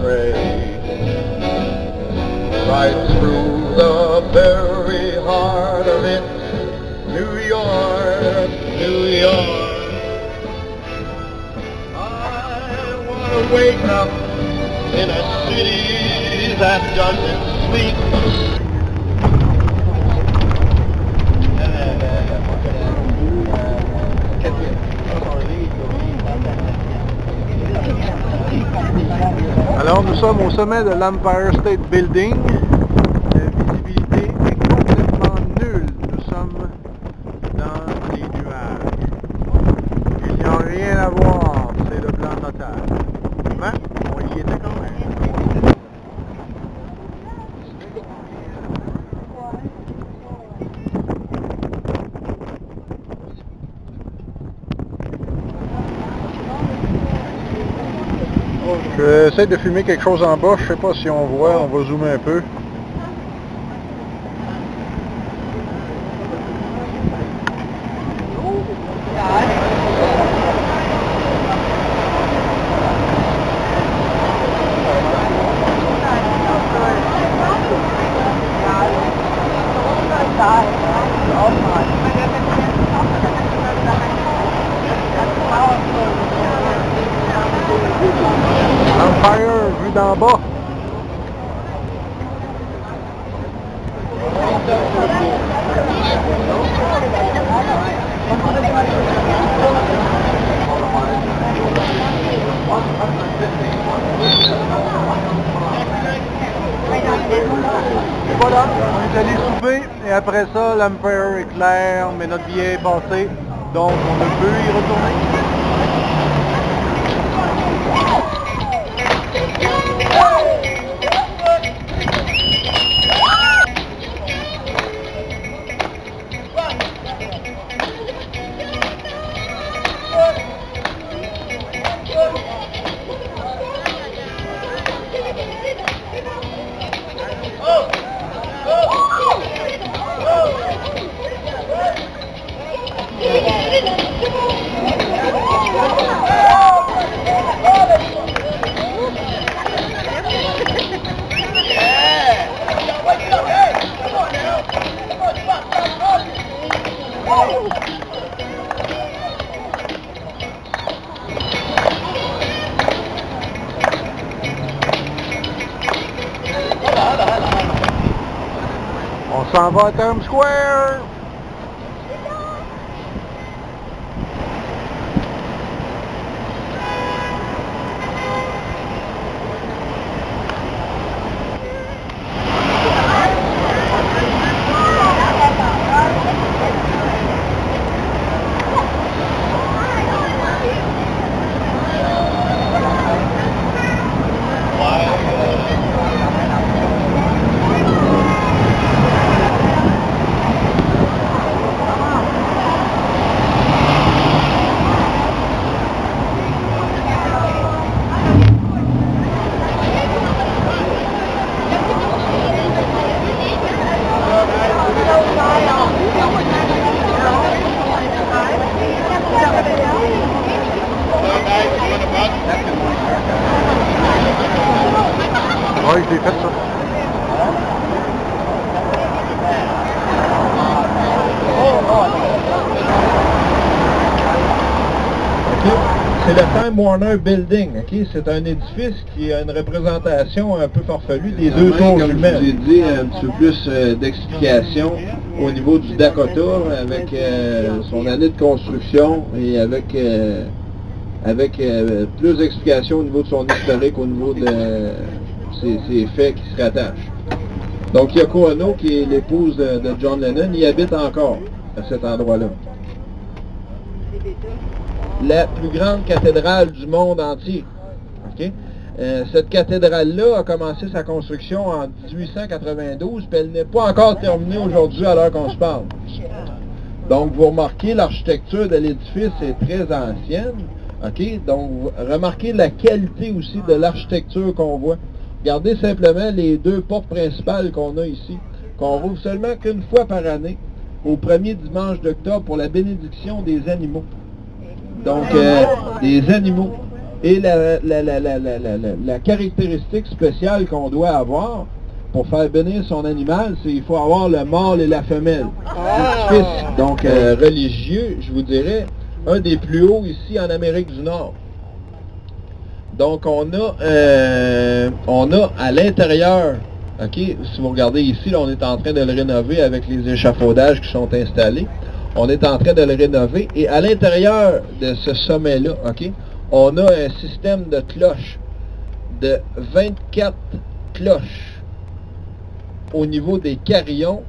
stray right through the very heart of it, New York, New York. I want to wake up in a city that doesn't sleep. Alors nous sommes au sommet de l'Empire State Building. La visibilité est complètement nulle. Nous sommes dans les nuages. Il n'y a rien à voir, c'est le blanc total. Mais on y était quand même. J'essaie de filmer quelque chose en bas, je sais pas si on voit, on va zoomer un peu. Empire vu d'en bas. Voilà, on est allé souper et après ça l'Empire est clair, mais notre billet est passé, donc on ne peut y retourner. On s'en va à Times Square! Oui, je l'ai fait ça. OK. C'est le Time Warner Building. OK? C'est un édifice qui a une représentation un peu farfelue des deux tours Comme humaines. je vous ai dit, un petit peu plus d'explications au niveau du Dakota, avec son année de construction et avec plus d'explications au niveau de son historique, au niveau de ses faits qui se rattachent. Donc Yoko Ono, qui est l'épouse de John Lennon, y habite encore à cet endroit-là. La plus grande cathédrale du monde entier. Okay? Cette cathédrale-là a commencé sa construction en 1892, puis elle n'est pas encore terminée aujourd'hui à l'heure qu'on se parle. Donc vous remarquez, l'architecture de l'édifice est très ancienne. OK? Donc, remarquez la qualité aussi de l'architecture qu'on voit. Regardez simplement les deux portes principales qu'on a ici, qu'on rouvre seulement qu'une fois par année, au premier dimanche d'octobre, pour la bénédiction des animaux. Donc, des animaux. Et la caractéristique spéciale qu'on doit avoir pour faire bénir son animal, c'est qu'il faut avoir le mâle et la femelle. Fils, donc religieux, je vous dirais, un des plus hauts ici en Amérique du Nord. Donc on a à l'intérieur, ok, si vous regardez ici, là, on est en train de le rénover avec les échafaudages qui sont installés. On est en train de le rénover et à l'intérieur de ce sommet-là, ok, on a un système de cloches de 24 cloches au niveau des carillons,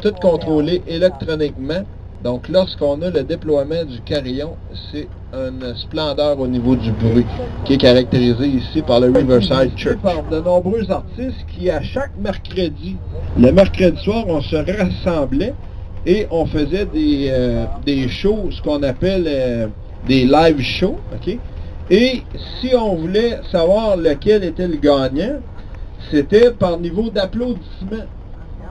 toutes contrôlées électroniquement. Donc lorsqu'on a le déploiement du carillon, c'est une splendeur au niveau du bruit qui est caractérisé ici par le Riverside Church. Par de nombreux artistes qui, à chaque mercredi, le mercredi soir, on se rassemblait et on faisait des shows, ce qu'on appelle des live shows, ok? Et si on voulait savoir lequel était le gagnant, c'était par niveau d'applaudissement.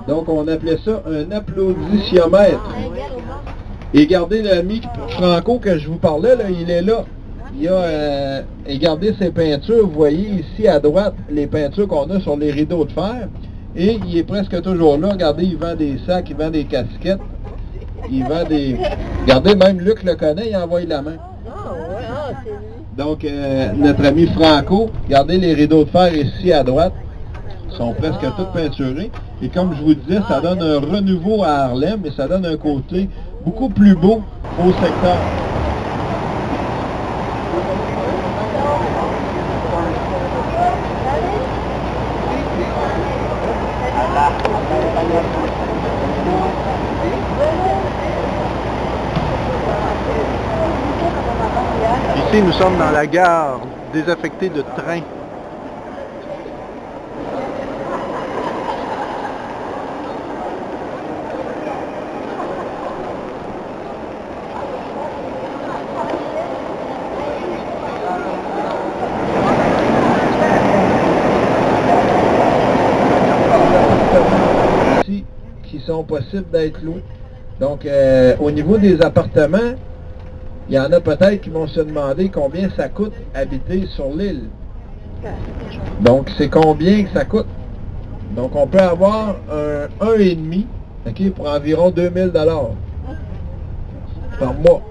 Donc on appelait ça un applauditiomètre. Et regardez l'ami Franco que je vous parlais, là, il est là. Il a regardez ses peintures, vous voyez ici à droite les peintures qu'on a sur les rideaux de fer. Et il est presque toujours là. Regardez, il vend des sacs, il vend des casquettes, il vend des... Regardez, même Luc le connaît, il envoie la main. Donc, notre ami Franco, regardez les rideaux de fer ici à droite, sont presque tous peinturés. Et comme je vous disais, ça donne un renouveau à Harlem et ça donne un côté beaucoup plus beau au secteur. Ici, nous sommes dans la gare désaffectée de trains. Qui sont possibles d'être loués. Donc, au niveau des appartements, il y en a peut-être qui vont se demander combien ça coûte habiter sur l'île. Donc, c'est combien que ça coûte. Donc, on peut avoir un 1,5, ok, pour environ 2000 $ par mois.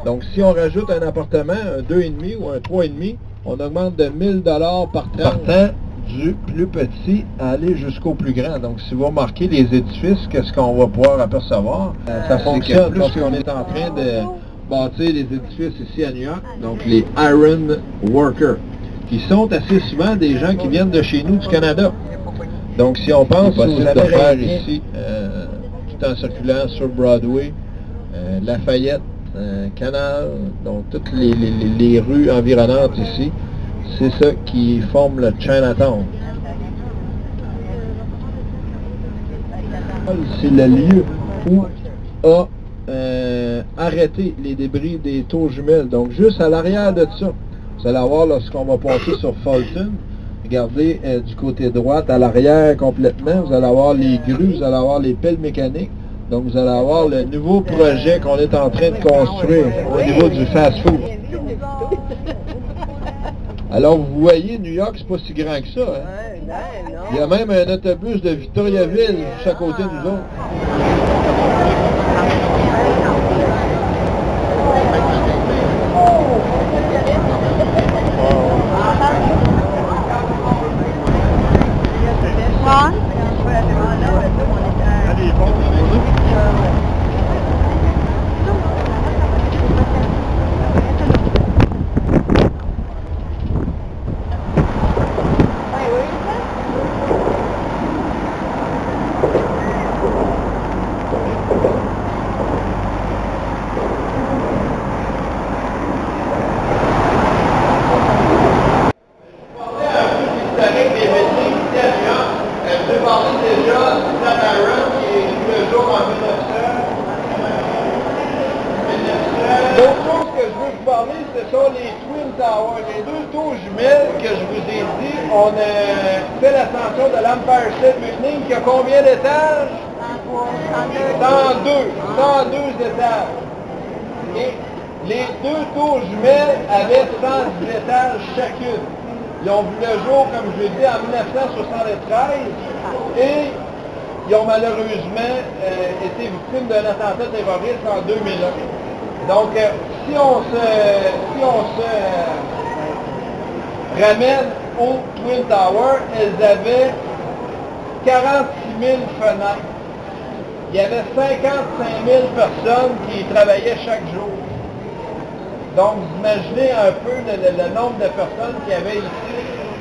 Donc, si on rajoute un appartement, un 2,5 ou un 3,5, on augmente de 1000 $ partant du plus petit à aller jusqu'au plus grand. Donc, si vous remarquez les édifices, qu'est-ce qu'on va pouvoir apercevoir? Ça fonctionne plus qu'on est en train de bâtir les édifices ici à New York, donc les Iron Workers, qui sont assez souvent des gens qui viennent de chez nous, du Canada. Donc, si on pense aux Américains ici, tout en circulant sur Broadway, Lafayette, Canal, donc toutes les rues environnantes ici, c'est ça qui forme le Chinatown. C'est le lieu où a arrêté les débris des tours jumelles. Donc juste à l'arrière de ça, vous allez voir lorsqu'on va passer sur Fulton, regardez du côté droit, à l'arrière complètement, vous allez avoir les grues, vous allez avoir les pelles mécaniques. Donc vous allez avoir le nouveau projet qu'on est en train de construire au niveau du fast-food. Alors, vous voyez, New York, c'est pas si grand que ça. Hein? Il y a même un autobus de Victoriaville juste à côté de nous autres. Ce sont les Twin Towers, les deux tours jumelles que je vous ai dit. On a fait l'ascension de l'Empire State Building qui a combien d'étages? 102 étages. Et Les deux tours jumelles avaient 110 étages chacune. Ils ont vu le jour, comme je l'ai dit, en 1973 et ils ont malheureusement été victimes d'un attentat terroriste en 2001. Donc, si on se ramène au Twin Tower, elles avaient 46 000 fenêtres. Il y avait 55 000 personnes qui y travaillaient chaque jour. Donc, vous imaginez un peu le nombre de personnes qu'il y avait ici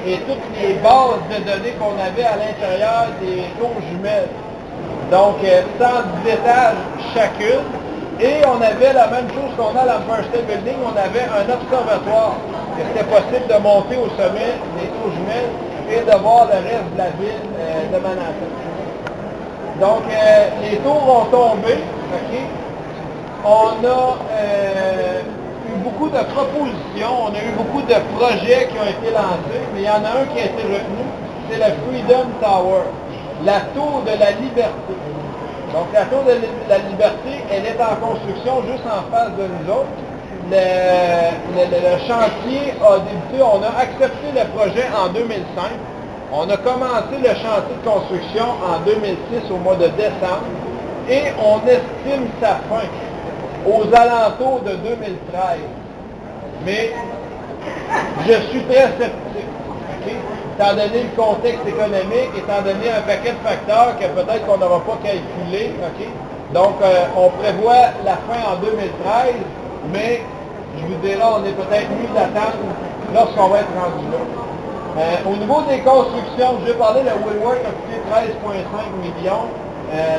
et toutes les bases de données qu'on avait à l'intérieur des tours jumelles. Donc, 110 étages chacune. Et on avait la même chose qu'on a à l'Empire State Building, on avait un observatoire. C'était possible de monter au sommet des tours jumelles et de voir le reste de la ville de Manhattan. Donc, les tours ont tombé. Okay? On a eu beaucoup de propositions, on a eu beaucoup de projets qui ont été lancés, mais il y en a un qui a été retenu, c'est le Freedom Tower, la tour de la liberté. Donc, la tour de la liberté, elle est en construction juste en face de nous autres. Le chantier a débuté, on a accepté le projet en 2005. On a commencé le chantier de construction en 2006 au mois de décembre et on estime sa fin aux alentours de 2013. Mais je suis très sceptique, okay? Étant donné le contexte économique, étant donné un paquet de facteurs que peut-être qu'on n'aura pas calculé. Okay? Donc, on prévoit la fin en 2013, mais je vous dirais, on est peut-être mieux d'attendre lorsqu'on va être rendu là. Au niveau des constructions, je vais parler de Woodward qui a coûté 13,5 millions.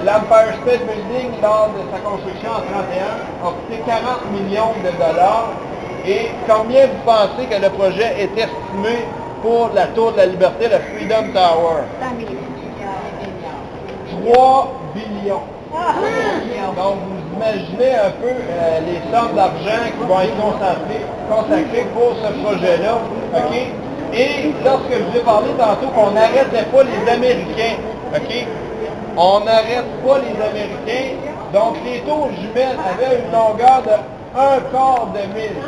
L'Empire State Building, lors de sa construction en 1931, a coûté 40 millions de dollars. Et combien vous pensez que le projet est estimé pour la Tour de la Liberté, le Freedom Tower? 3 billions. Donc, vous imaginez un peu les sommes d'argent qui vont être consacrées pour ce projet-là. Okay? Et lorsque je vous ai parlé tantôt qu'on n'arrêtait pas les Américains, okay? On n'arrête pas les Américains, donc les tours jumelles avaient une longueur de 1/4 de mille.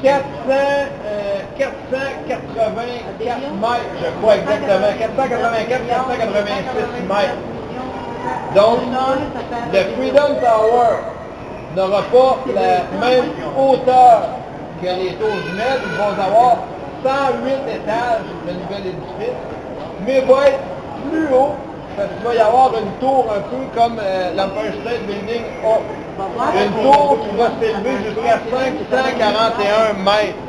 484 mètres, je crois exactement, 486 mètres. Donc, le Freedom Tower n'aura pas la même hauteur que les tours jumelles. Ils vont avoir 108 étages de nouvel édifice, mais va être plus haut, parce qu'il va y avoir une tour un peu comme l'Empire State Building a. Une tour qui va s'élever jusqu'à 541 mètres.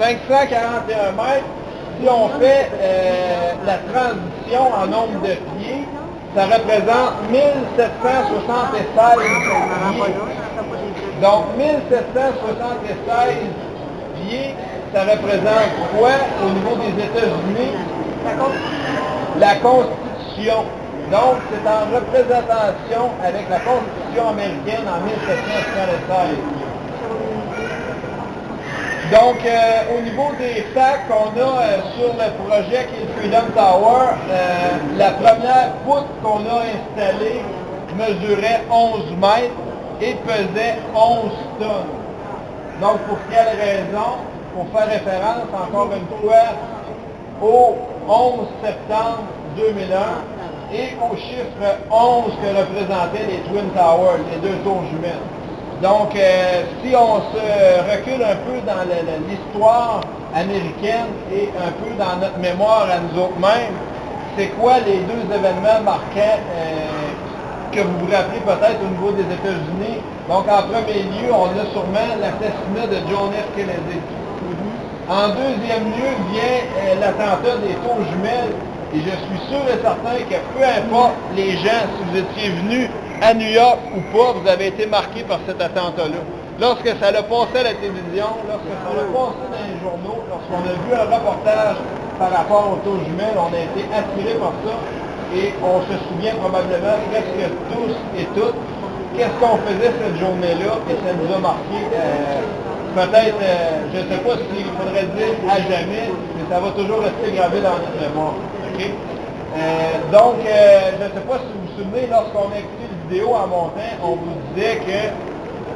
541 mètres, si on fait la transition en nombre de pieds, ça représente 1776 pieds. Donc 1776 pieds, ça représente quoi au niveau des États-Unis? La Constitution. Donc, c'est en représentation avec la Constitution américaine en 1776. Donc, au niveau des sacs qu'on a sur le projet qui est le Freedom Tower, la première poutre qu'on a installée mesurait 11 mètres et pesait 11 tonnes. Donc, pour quelle raison? Pour faire référence, encore une fois, au 11 septembre 2001 et au chiffre 11 que représentaient les Twin Towers, les deux tours jumelles. Donc, si on se recule un peu dans l'histoire américaine et un peu dans notre mémoire à nous autres mêmes, c'est quoi les deux événements marquants que vous vous rappelez peut-être au niveau des États-Unis? Donc, en premier lieu, on a sûrement l'assassinat de John F. Kennedy. En deuxième lieu vient l'attentat des tours jumelles. Et je suis sûr et certain que peu importe les gens, si vous étiez venus à New York ou pas, vous avez été marqués par cet attentat-là. Lorsque ça l'a passé à la télévision, lorsque ça l'a passé dans les journaux, lorsqu'on a vu un reportage par rapport aux tours jumelles, on a été attirés par ça. Et on se souvient probablement presque tous et toutes qu'est-ce qu'on faisait cette journée-là et ça nous a marqué. Peut-être, je ne sais pas s'il faudrait dire à jamais, mais ça va toujours rester gravé dans notre mémoire. Okay? Donc, je ne sais pas si vous vous souvenez, lorsqu'on a écouté la vidéo en montant, on vous disait que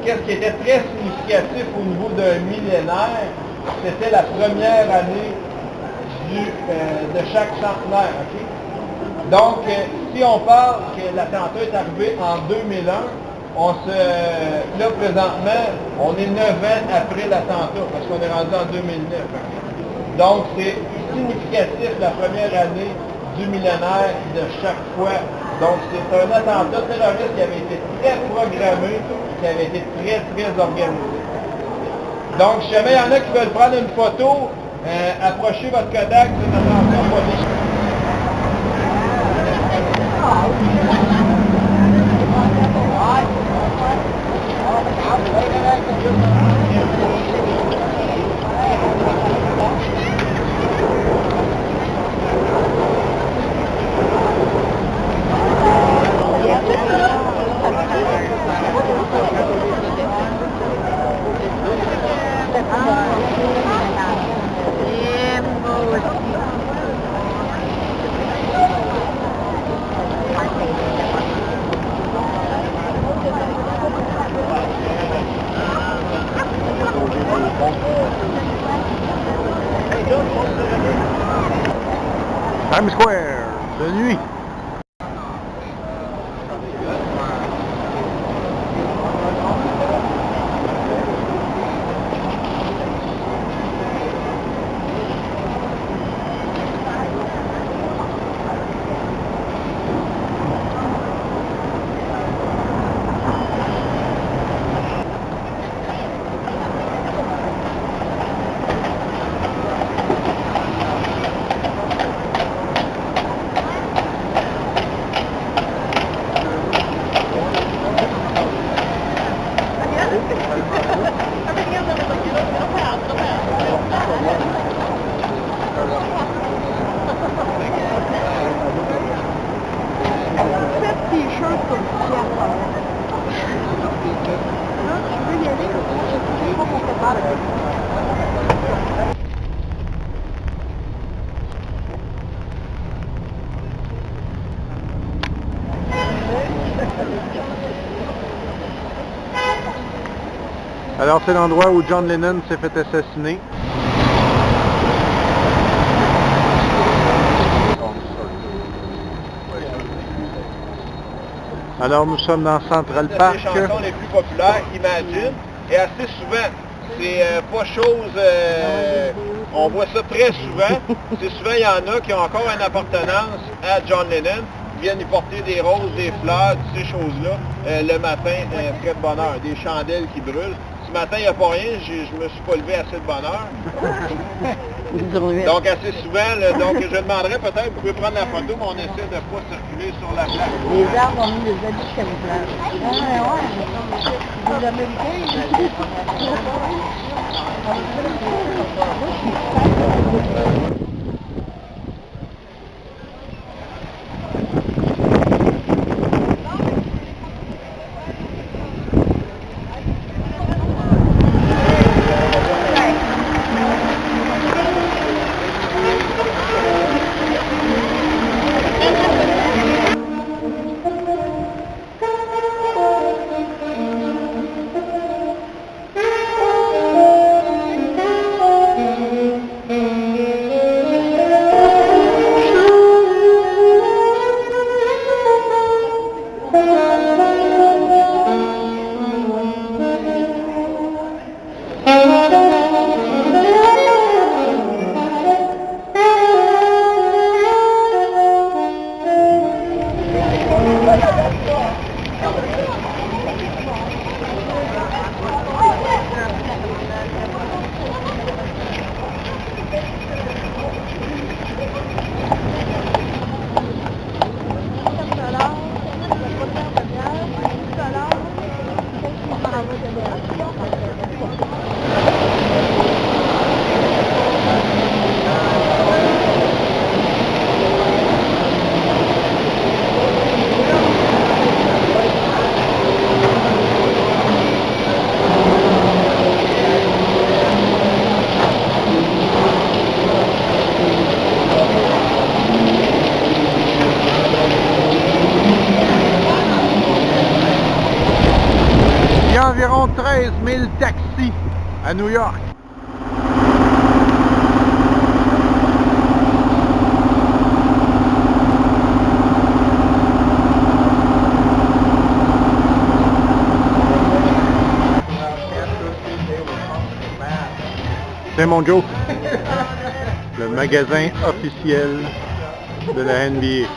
qu'est-ce qui était très significatif au niveau d'un millénaire, c'était la première année de chaque centenaire. Okay? Donc, si on parle que l'attentat est arrivé en 2001, là, présentement, on est 9 ans après l'attentat, parce qu'on est rendu en 2009. Okay? Donc, c'est significatif la première année du millénaire de chaque fois. Donc, c'est un attentat terroriste qui avait été très programmé, qui avait été très, très organisé. Donc, si jamais il y en a qui veulent prendre une photo, approchez votre Kodak, c'est notre attention pour les... Times Square, de nuit. Alors c'est l'endroit où John Lennon s'est fait assassiner. Alors nous sommes dans Central Park. Une des chansons les plus populaires, Imagine, et assez souvent. C'est pas chose... on voit ça très souvent. C'est souvent, il y en a qui ont encore une appartenance à John Lennon, qui viennent y porter des roses, des fleurs, toutes ces choses-là, le matin, près de bonne heure, des chandelles qui brûlent. Ce matin, il n'y a pas rien, je me suis pas levé assez de bonne heure. Donc assez souvent, donc je demanderais peut-être, vous pouvez prendre la photo, mais on essaie de ne pas circuler sur la place. Les arbres ont mis des habits de camouflage. Les Américains, ils utilisent à New York. C'est mon Joe, le magasin officiel de la NBA.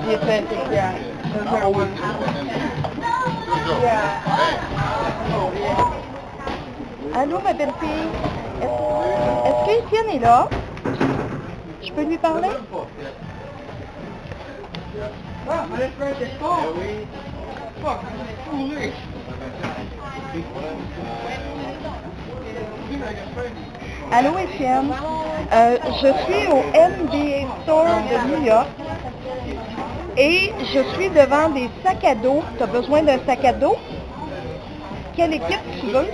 You said, yeah, those are ones. Yeah. Allô, ma belle-fille? Est-ce que Étienne est là? Je peux lui parler? Allô, Étienne? Je suis au NBA Store de New York et je suis devant des sacs à dos. Tu as besoin d'un sac à dos? Quelle équipe tu veux?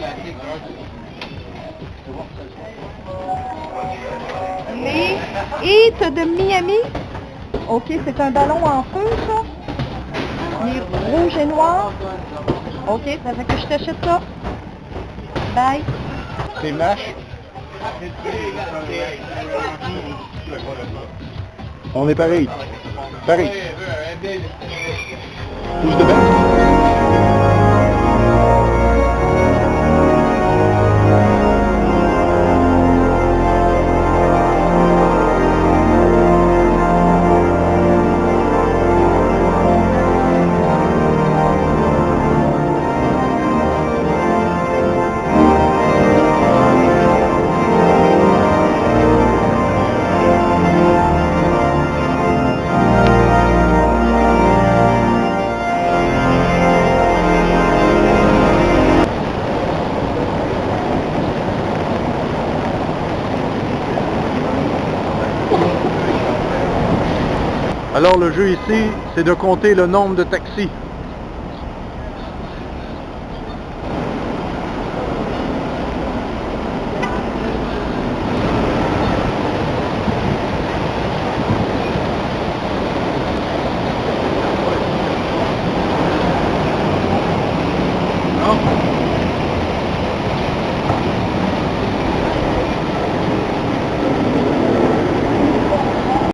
Les Heat de Miami? Ok, c'est un ballon en feu, ça? Les rouges et noirs? Ok, ça fait que je t'achète ça. Bye. C'est Nash. On est pareil. Pareil. Who's the best? Alors le jeu ici, c'est de compter le nombre de taxis.